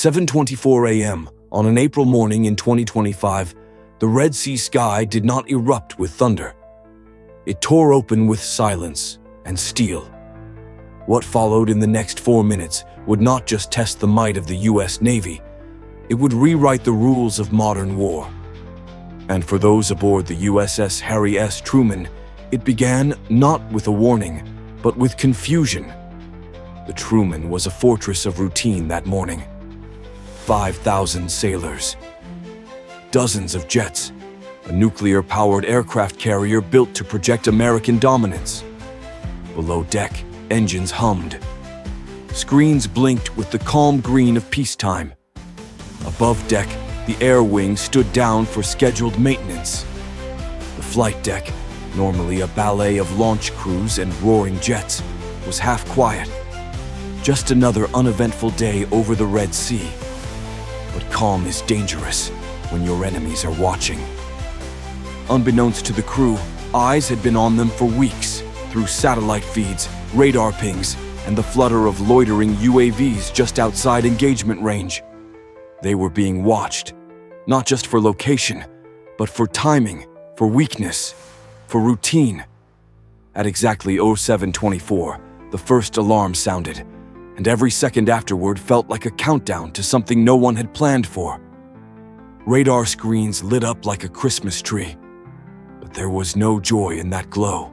7:24 a.m. on an April morning in 2025, the Red Sea sky did not erupt with thunder. It tore open with silence and steel. What followed in the next 4 minutes would not just test the might of the U.S. Navy, it would rewrite the rules of modern war. And for those aboard the USS Harry S. Truman, it began not with a warning, but with confusion. The Truman was a fortress of routine that morning. 5,000 sailors, dozens of jets, a nuclear-powered aircraft carrier built to project American dominance. Below deck, engines hummed. Screens blinked with the calm green of peacetime. Above deck, the air wing stood down for scheduled maintenance. The flight deck, normally a ballet of launch crews and roaring jets, was half quiet. Just another uneventful day over the Red Sea. But calm is dangerous when your enemies are watching. Unbeknownst to the crew, eyes had been on them for weeks through satellite feeds, radar pings, and the flutter of loitering UAVs just outside engagement range. They were being watched, not just for location, but for timing, for weakness, for routine. At exactly 07:24, the first alarm sounded, and every second afterward felt like a countdown to something no one had planned for. Radar screens lit up like a Christmas tree, but there was no joy in that glow.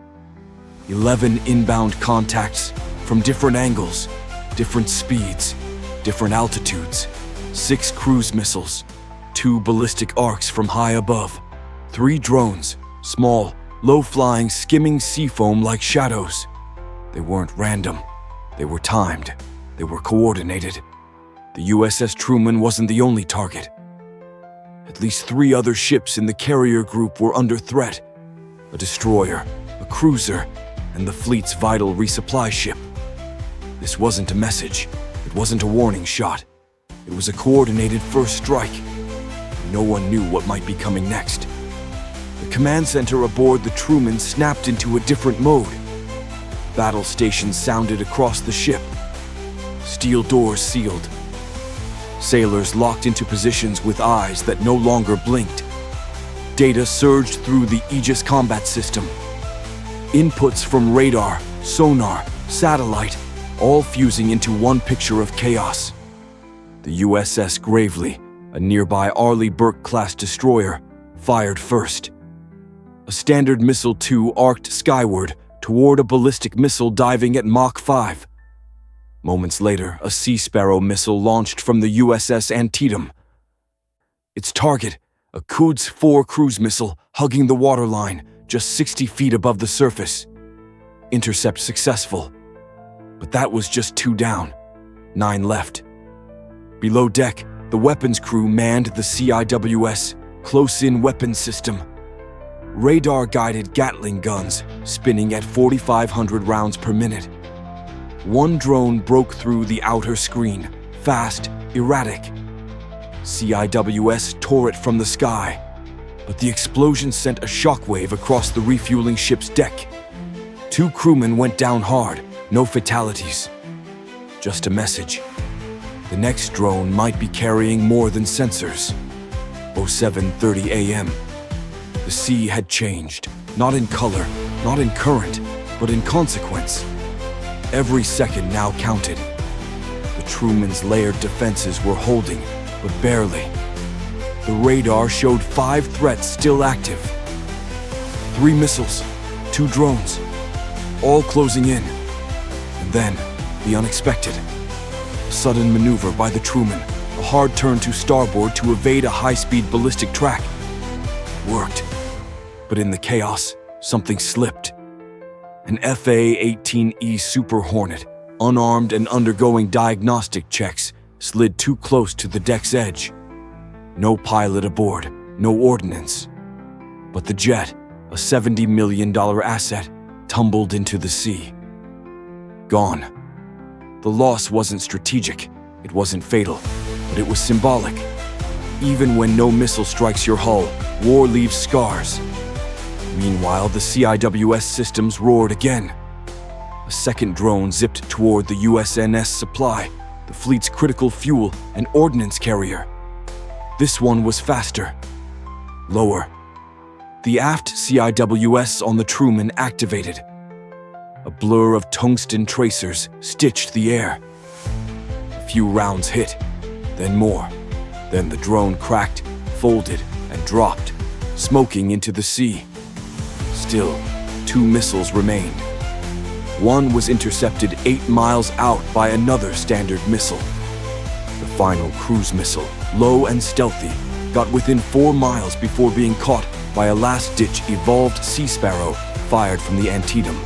11 inbound contacts from different angles, different speeds, different altitudes, 6 cruise missiles, 2 ballistic arcs from high above, 3 drones, small, low-flying, skimming seafoam like shadows. They weren't random, they were timed. They were coordinated. The USS Truman wasn't the only target. At least 3 other ships in the carrier group were under threat. A destroyer, a cruiser, and the fleet's vital resupply ship. This wasn't a message. It wasn't a warning shot. It was a coordinated first strike. No one knew what might be coming next. The command center aboard the Truman snapped into a different mode. Battle stations sounded across the ship. Steel doors sealed. Sailors locked into positions with eyes that no longer blinked. Data surged through the Aegis combat system. Inputs from radar, sonar, satellite, all fusing into one picture of chaos. The USS Gravely, a nearby Arleigh Burke-class destroyer, fired first. A Standard Missile-2 arced skyward toward a ballistic missile diving at Mach 5. Moments later, a Sea Sparrow missile launched from the USS Antietam. Its target, a Quds 4 cruise missile hugging the waterline just 60 feet above the surface. Intercept successful. But that was just 2 down, 9 left. Below deck, the weapons crew manned the CIWS close-in weapons system. Radar-guided Gatling guns spinning at 4,500 rounds per minute. One drone broke through the outer screen, fast, erratic. CIWS tore it from the sky, but the explosion sent a shockwave across the refueling ship's deck. 2 crewmen went down hard, no fatalities. Just a message. The next drone might be carrying more than sensors. 07:30 a.m. The sea had changed, not in color, not in current, but in consequence. Every second now counted. The Truman's layered defenses were holding, but barely. The radar showed 5 threats still active. 3 missiles, 2 drones, all closing in. And then, the unexpected. A sudden maneuver by the Truman, a hard turn to starboard to evade a high-speed ballistic track. It worked, but in the chaos, something slipped. An FA-18E Super Hornet, unarmed and undergoing diagnostic checks, slid too close to the deck's edge. No pilot aboard, no ordnance. But the jet, a $70 million asset, tumbled into the sea. Gone. The loss wasn't strategic, it wasn't fatal, but it was symbolic. Even when no missile strikes your hull, war leaves scars. Meanwhile, the CIWS systems roared again. A second drone zipped toward the USNS Supply, the fleet's critical fuel and ordnance carrier. This one was faster. Lower. The aft CIWS on the Truman activated. A blur of tungsten tracers stitched the air. A few rounds hit, then more. Then the drone cracked, folded, and dropped, smoking into the sea. Still, 2 missiles remained. One was intercepted 8 miles out by another Standard missile. The final cruise missile, low and stealthy, got within 4 miles before being caught by a last-ditch evolved Sea Sparrow fired from the Antietam.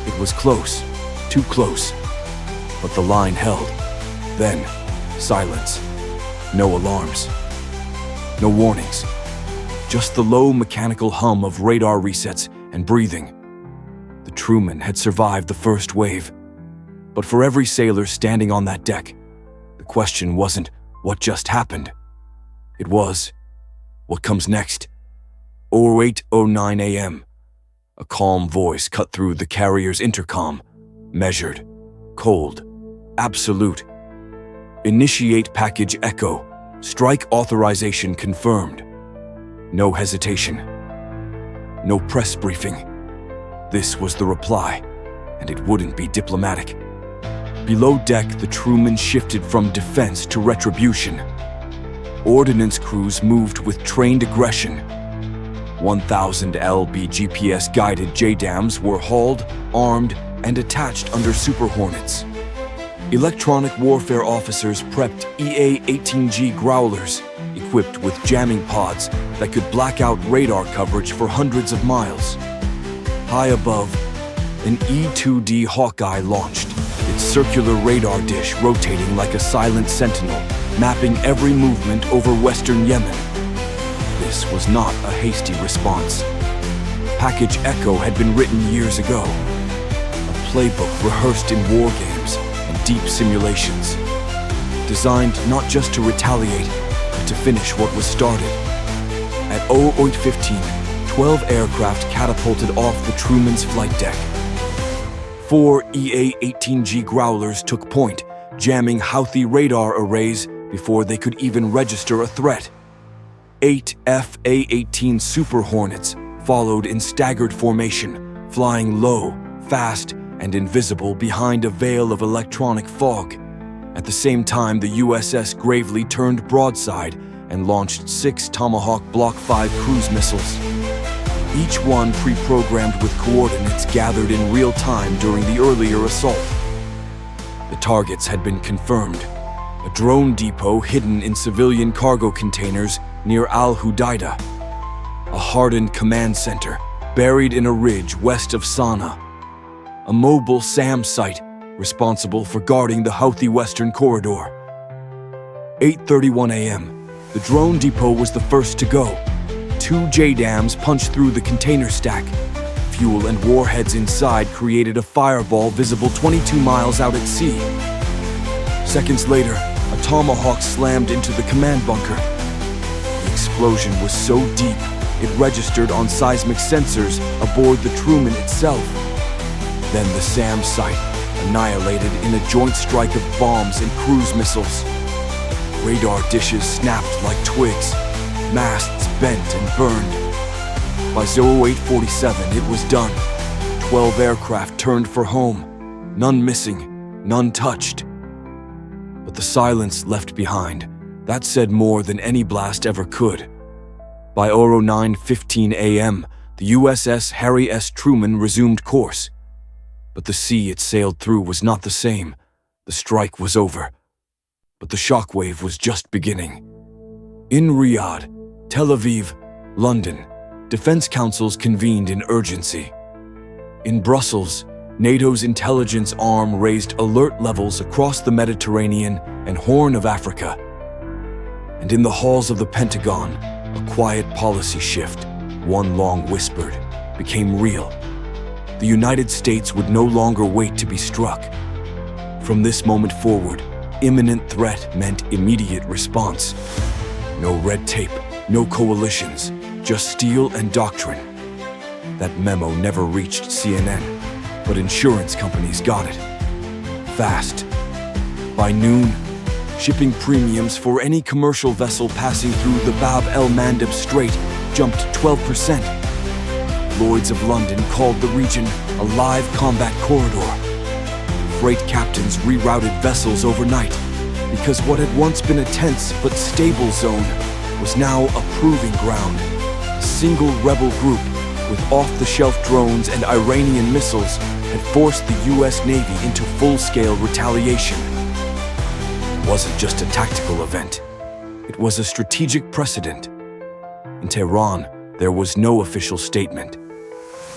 It was close, too close, but the line held. Then, silence. No alarms. No warnings. Just the low mechanical hum of radar resets and breathing. The Truman had survived the first wave. But for every sailor standing on that deck, the question wasn't what just happened. It was, what comes next? 08:09 a.m. A calm voice cut through the carrier's intercom. Measured. Cold. Absolute. Initiate package Echo. Strike authorization confirmed. No hesitation. No press briefing. This was the reply, and it wouldn't be diplomatic. Below deck, the Truman shifted from defense to retribution. Ordnance crews moved with trained aggression. 1,000 LB GPS-guided JDAMs were hauled, armed, and attached under Super Hornets. Electronic warfare officers prepped EA-18G Growlers, equipped with jamming pods that could black out radar coverage for hundreds of miles. High above, an E-2D Hawkeye launched, its circular radar dish rotating like a silent sentinel, mapping every movement over western Yemen. This was not a hasty response. Package Echo had been written years ago, a playbook rehearsed in war games and deep simulations, designed not just to retaliate, but to finish what was started. At 08:15, 12 aircraft catapulted off the Truman's flight deck. 4 EA-18G Growlers took point, jamming Houthi radar arrays before they could even register a threat. 8 FA-18 Super Hornets followed in staggered formation, flying low, fast, and invisible behind a veil of electronic fog. At the same time, the USS Gravely turned broadside and launched 6 Tomahawk Block 5 cruise missiles. Each one pre-programmed with coordinates gathered in real time during the earlier assault. The targets had been confirmed. A drone depot hidden in civilian cargo containers near Al-Hudaydah. A hardened command center buried in a ridge west of Sana'a. A mobile SAM site responsible for guarding the Houthi Western Corridor. 8:31 a.m. The drone depot was the first to go. 2 JDAMs punched through the container stack. Fuel and warheads inside created a fireball visible 22 miles out at sea. Seconds later, a Tomahawk slammed into the command bunker. The explosion was so deep, it registered on seismic sensors aboard the Truman itself. Then the SAM site, annihilated in a joint strike of bombs and cruise missiles. Radar dishes snapped like twigs, masts bent and burned. By 08:47, it was done. 12 aircraft turned for home, none missing, none touched. But the silence left behind, that said more than any blast ever could. By 09:15 a.m., the USS Harry S. Truman resumed course. But the sea it sailed through was not the same. The strike was over. But the shockwave was just beginning. In Riyadh, Tel Aviv, London, defense councils convened in urgency. In Brussels, NATO's intelligence arm raised alert levels across the Mediterranean and Horn of Africa. And in the halls of the Pentagon, a quiet policy shift, one long whispered, became real. The United States would no longer wait to be struck. From this moment forward, imminent threat meant immediate response. No red tape, no coalitions, just steel and doctrine. That memo never reached CNN, but insurance companies got it. Fast. By noon, shipping premiums for any commercial vessel passing through the Bab el-Mandeb Strait jumped 12%. Lloyd's of London called the region a live combat corridor. Freight captains rerouted vessels overnight because what had once been a tense but stable zone was now a proving ground. A single rebel group with off-the-shelf drones and Iranian missiles had forced the US Navy into full-scale retaliation. It wasn't just a tactical event. It was a strategic precedent. In Tehran, there was no official statement,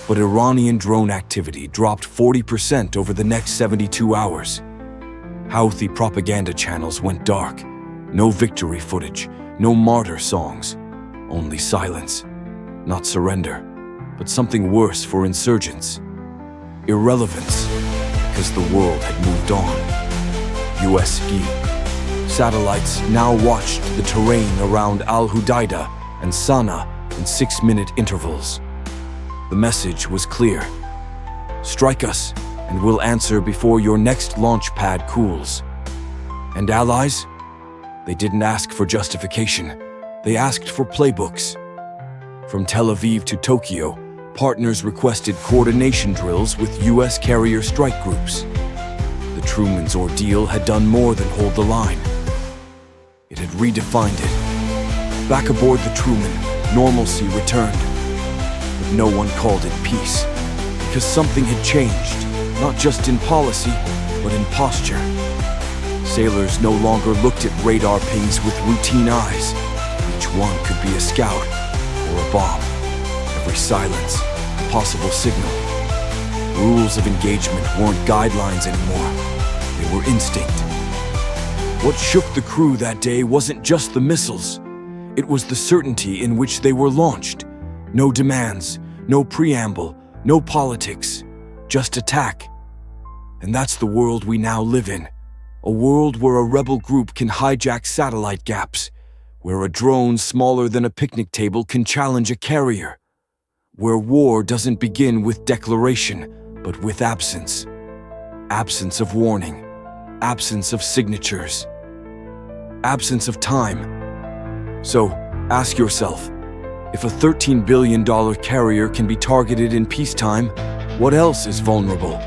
but Iranian drone activity dropped 40% over the next 72 hours. Houthi propaganda channels went dark. No victory footage, no martyr songs, only silence. Not surrender, but something worse for insurgents. Irrelevance, because the world had moved on. US ski. Satellites now watched the terrain around Al-Hudaydah and Sana'a in 6-minute intervals. The message was clear. Strike us, and we'll answer before your next launch pad cools. And allies? They didn't ask for justification. They asked for playbooks. From Tel Aviv to Tokyo, partners requested coordination drills with US carrier strike groups. The Truman's ordeal had done more than hold the line. It had redefined it. Back aboard the Truman, normalcy returned. But no one called it peace, because something had changed, not just in policy, but in posture. Sailors no longer looked at radar pings with routine eyes. Each one could be a scout or a bomb. Every silence, a possible signal. Rules of engagement weren't guidelines anymore. They were instinct. What shook the crew that day wasn't just the missiles. It was the certainty in which they were launched. No demands, no preamble, no politics, just attack. And that's the world we now live in. A world where a rebel group can hijack satellite gaps, where a drone smaller than a picnic table can challenge a carrier, where war doesn't begin with declaration, but with absence. Absence of warning, absence of signatures, absence of time. So, ask yourself, if a $13 billion carrier can be targeted in peacetime, what else is vulnerable?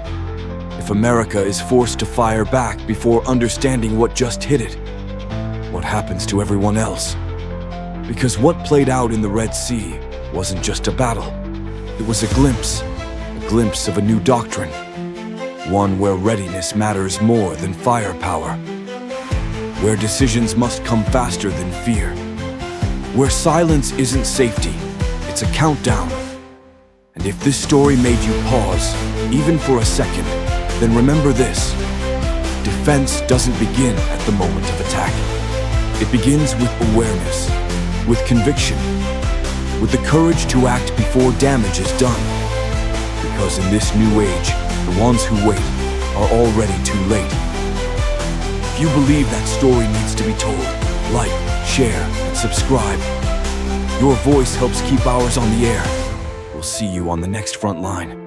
If America is forced to fire back before understanding what just hit it, what happens to everyone else? Because what played out in the Red Sea wasn't just a battle. It was a glimpse of a new doctrine. One where readiness matters more than firepower. Where decisions must come faster than fear. Where silence isn't safety, it's a countdown. And if this story made you pause, even for a second, then remember this. Defense doesn't begin at the moment of attack. It begins with awareness, with conviction, with the courage to act before damage is done. Because in this new age, the ones who wait are already too late. If you believe that story needs to be told, like, share, and subscribe. Your voice helps keep ours on the air. We'll see you on the next front line.